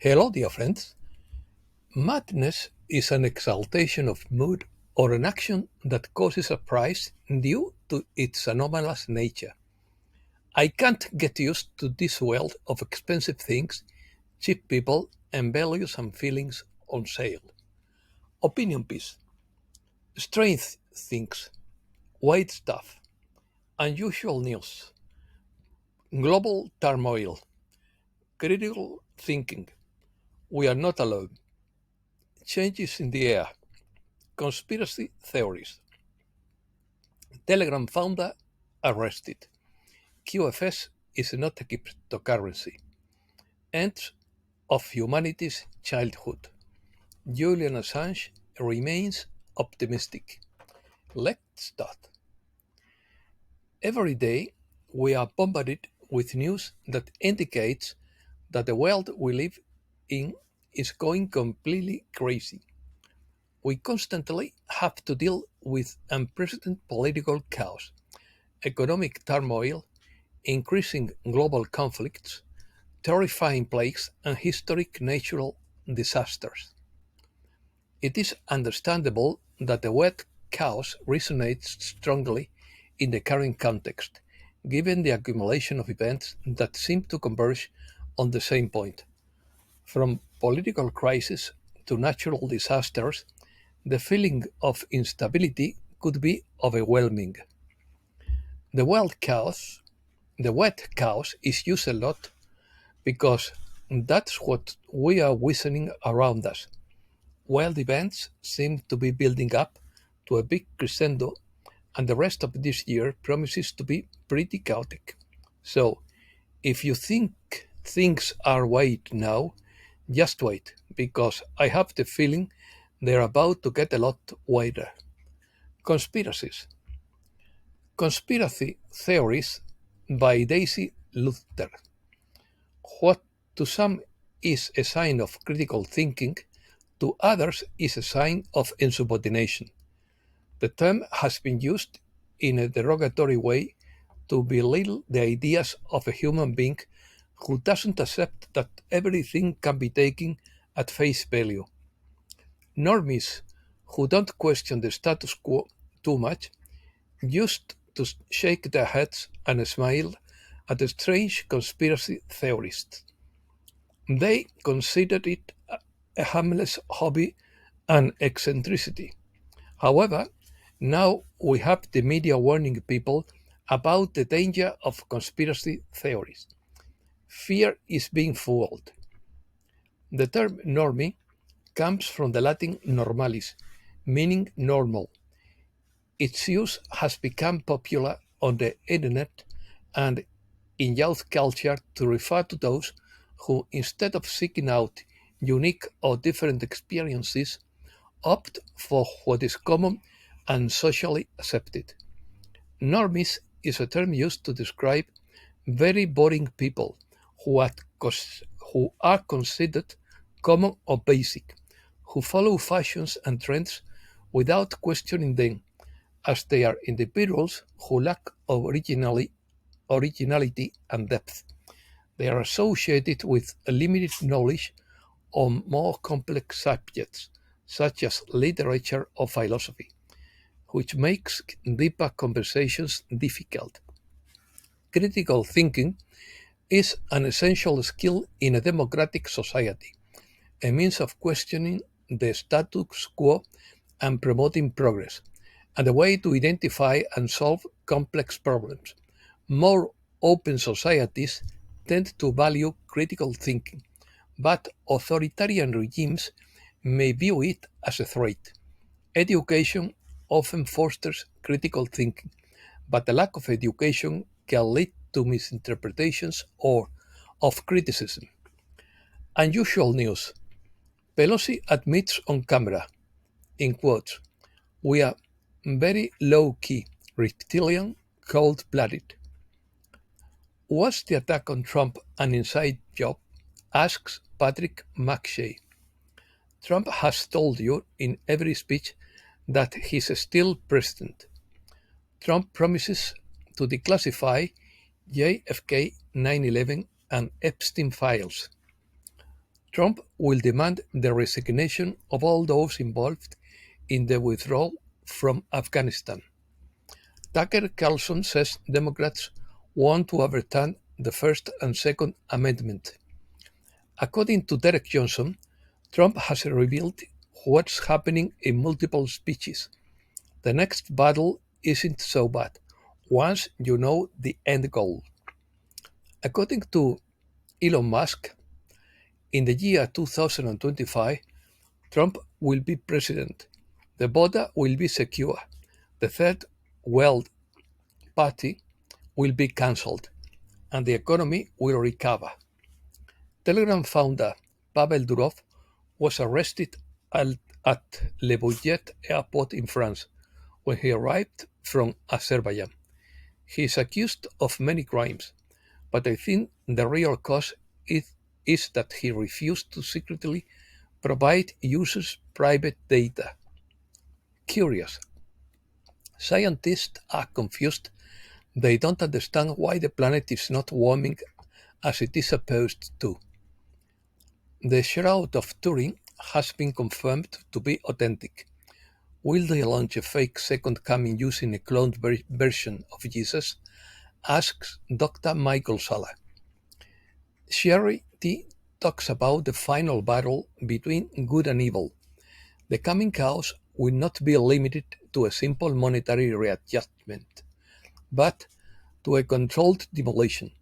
Hello, dear friends. Madness is an exaltation of mood or an action that causes surprise due to its anomalous nature. I can't get used to this world of expensive things, cheap people, and values and feelings on sale. Opinion piece, strange things, white stuff, unusual news, global turmoil, critical thinking. We are not alone. Changes in the air, conspiracy theories. Telegram founder arrested. QFS is not a cryptocurrency. End of humanity's childhood. Julian Assange remains optimistic. Let's start. Every day, we are bombarded with news that indicates that the world we live in is going completely crazy. We constantly have to deal with unprecedented political chaos, economic turmoil, increasing global conflicts, terrifying plagues, and historic natural disasters. It is understandable that the word chaos resonates strongly in the current context, given the accumulation of events that seem to converge on the same point. From political crisis to natural disasters, the feeling of instability could be overwhelming. The word chaos, the word chaos is used a lot because that's what we are witnessing around us. Wild events seem to be building up to a big crescendo, and the rest of this year promises to be pretty chaotic. So, if you think things are wide now, just wait, because I have the feeling they're about to get a lot wider. Conspiracies. Conspiracy theories by Daisy Luther. What to some is a sign of critical thinking, to others is a sign of insubordination. The term has been used in a derogatory way to belittle the ideas of a human being who doesn't accept that everything can be taken at face value. Normies who don't question the status quo too much used to shake their heads and smile at the strange conspiracy theorists. They considered it a harmless hobby and eccentricity. However, now we have the media warning people about the danger of conspiracy theories. Fear is being fooled. The term normie comes from the Latin normalis, meaning normal. Its use has become popular on the internet and in youth culture to refer to those who, instead of seeking out unique or different experiences, opt for what is common and socially accepted. Normies is a term used to describe very boring people who are, who are considered common or basic, who follow fashions and trends without questioning them, as they are individuals who lack originality and depth. They are associated with a limited knowledge on more complex subjects, such as literature or philosophy, which makes deeper conversations difficult. Critical thinking is an essential skill in a democratic society, a means of questioning the status quo and promoting progress, and a way to identify and solve complex problems. More open societies tend to value critical thinking, but authoritarian regimes may view it as a threat. Education often fosters critical thinking, but the lack of education can lead to misinterpretations or of criticism. Unusual news. Pelosi admits on camera, in quotes, "We are very low key, reptilian, cold blooded." Was the attack on Trump an inside job? Asks Patrick McShay. Trump has told you in every speech that he's still president. Trump promises to declassify JFK 9/11 and Epstein files. Trump will demand the resignation of all those involved in the withdrawal from Afghanistan. Tucker Carlson says Democrats want to overturn the First and Second Amendment. According to Derek Johnson, Trump has revealed what's happening in multiple speeches. The next battle isn't so bad once you know the end goal. According to Elon Musk, in the year 2025, Trump will be president. The border will be secure. The Third World Party will be cancelled, and the economy will recover. Telegram founder Pavel Durov was arrested at Le Bourget airport in France when he arrived from Azerbaijan. He is accused of many crimes, but I think the real cause is that he refused to secretly provide users' private data. Curious. Scientists are confused. They don't understand why the planet is not warming as it is supposed to. The Shroud of Turin has been confirmed to be authentic. Will they launch a fake second coming using a cloned version of Jesus? Asks Dr. Michael Sala. Sherry T talks about the final battle between good and evil. The coming chaos will not be limited to a simple monetary readjustment, but to a controlled demolition.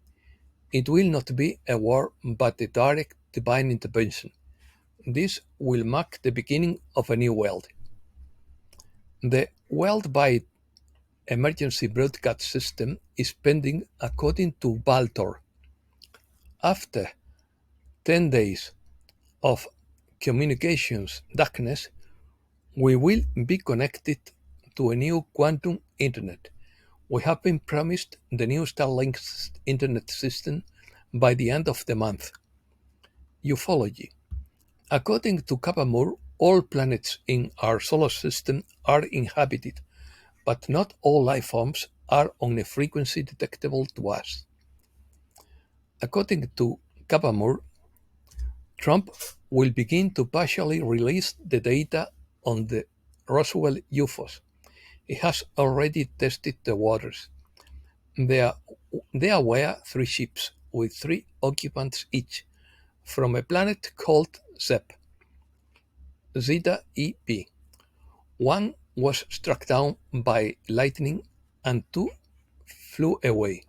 It will not be a war, but a direct divine intervention. This will mark the beginning of a new world. The worldwide emergency broadcast system is pending according to Baltor. After 10 days of communications darkness, we will be connected to a new quantum internet. We have been promised the new Starlink internet system by the end of the month. Ufology. According to Bakumur, all planets in our solar system are inhabited, but not all life forms are on a frequency detectable to us. According to Bakumur, Trump will begin to partially release the data on the Roswell UFOs. He has already tested the waters. There were 3 ships with 3 occupants each from a planet called Zeta EP. One was struck down by lightning and 2 flew away.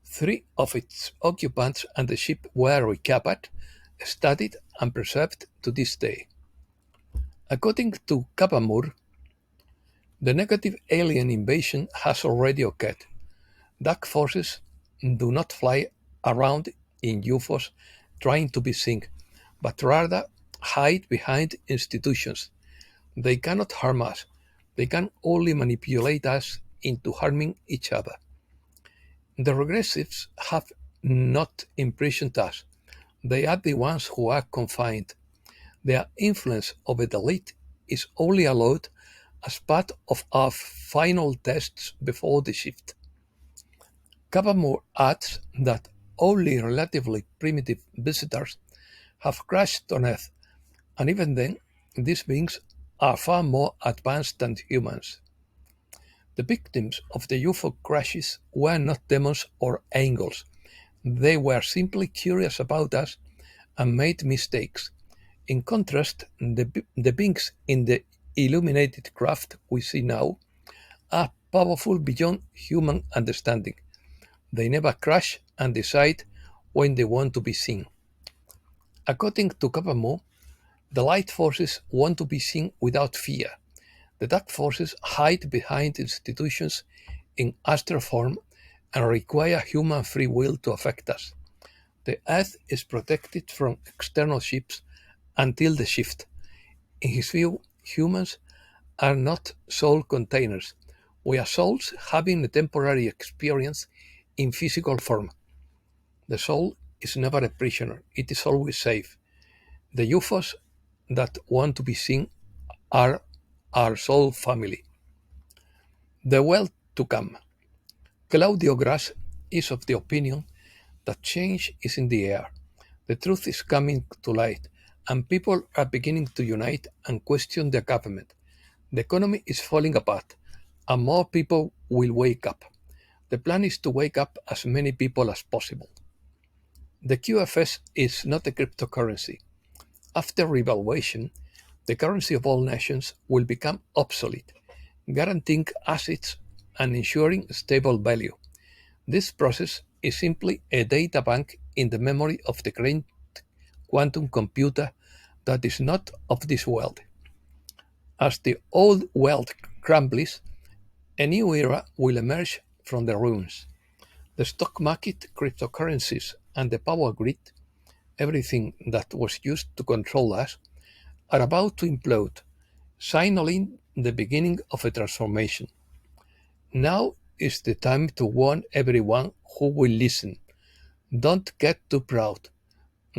3 of its occupants and the ship were recovered, studied, and preserved to this day. According to Bakumur, the negative alien invasion has already occurred. Dark forces do not fly around in UFOs trying to be seen, but rather hide behind institutions. They cannot harm us. They can only manipulate us into harming each other. The regressives have not imprisoned us. They are the ones who are confined. Their influence over the elite is only allowed as part of our final tests before the shift. Bakumur adds that only relatively primitive visitors have crashed on Earth, and even then, these beings are far more advanced than humans. The victims of the UFO crashes were not demons or angels. They were simply curious about us and made mistakes. In contrast, the beings in the illuminated craft we see now are powerful beyond human understanding. They never crash and decide when they want to be seen. According to Bakumur, the light forces want to be seen without fear. The dark forces hide behind institutions in astral form and require human free will to affect us. The Earth is protected from external ships until the shift. In his view, humans are not soul containers. We are souls having a temporary experience in physical form. The soul is never a prisoner, it is always safe. The UFOs that want to be seen are our soul family. The world to come. Claudio Grass is of the opinion that change is in the air. The truth is coming to light. and people are beginning to unite and question their government. The economy is falling apart, and more people will wake up. The plan is to wake up as many people as possible. The QFS is not a cryptocurrency. After revaluation, the currency of all nations will become obsolete, guaranteeing assets and ensuring stable value. This process is simply a data bank in the memory of the great quantum computer that is not of this world. As the old world crumbles, a new era will emerge from the ruins. The stock market, cryptocurrencies, and the power grid, everything that was used to control us, are about to implode, signaling the beginning of a transformation. Now is the time to warn everyone who will listen. Don't get too proud.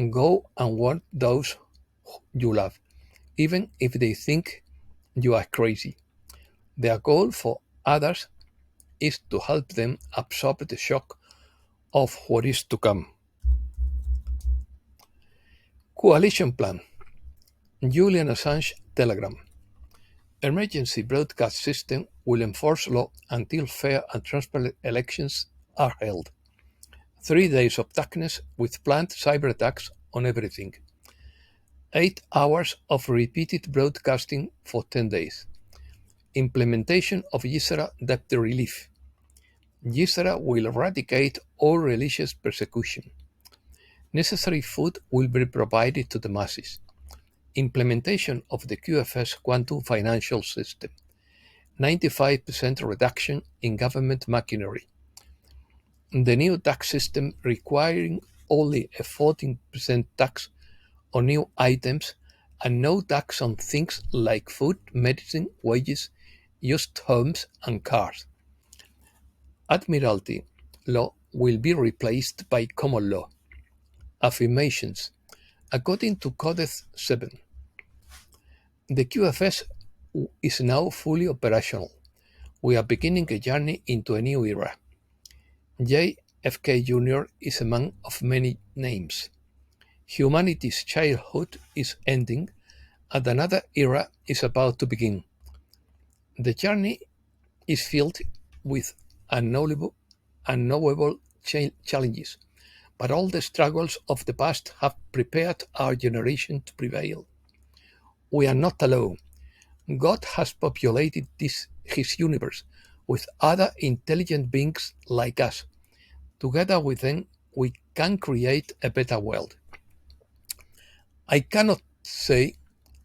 Go and warn those you love, even if they think you are crazy. Their goal for others is to help them absorb the shock of what is to come. Coalition Plan. Julian Assange Telegram. Emergency broadcast system will enforce law until fair and transparent elections are held. 3 days of darkness with planned cyber attacks on everything. 8 hours of repeated broadcasting for 10 days. Implementation of Yisra debt relief. Yisra will eradicate all religious persecution. Necessary food will be provided to the masses. Implementation of the QFS quantum financial system. 95% reduction in government machinery. The new tax system requiring only a 14% tax on new items and no tax on things like food, medicine, wages, used homes, and cars. Admiralty law will be replaced by common law. Affirmations. According to Codex 7, the QFS is now fully operational. We are beginning a journey into a new era. JFK Jr. is a man of many names. Humanity's childhood is ending, and another era is about to begin. The journey is filled with unknowable challenges, but all the struggles of the past have prepared our generation to prevail. We are not alone. God has populated his universe with other intelligent beings like us. Together with them, we can create a better world. I cannot say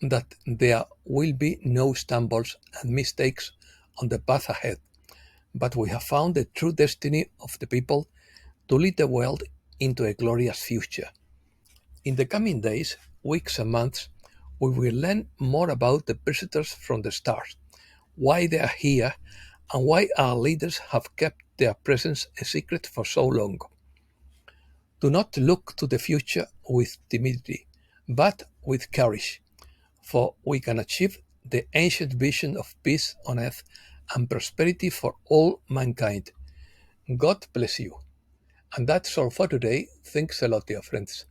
that there will be no stumbles and mistakes on the path ahead, but we have found the true destiny of the people to lead the world into a glorious future. In the coming days, weeks, and months, we will learn more about the visitors from the stars, why they are here, and why our leaders have kept their presence a secret for so long. Do not look to the future with timidity, but with courage, for we can achieve the ancient vision of peace on earth and prosperity for all mankind. God bless you. And that's all for today. Thanks a lot, dear friends.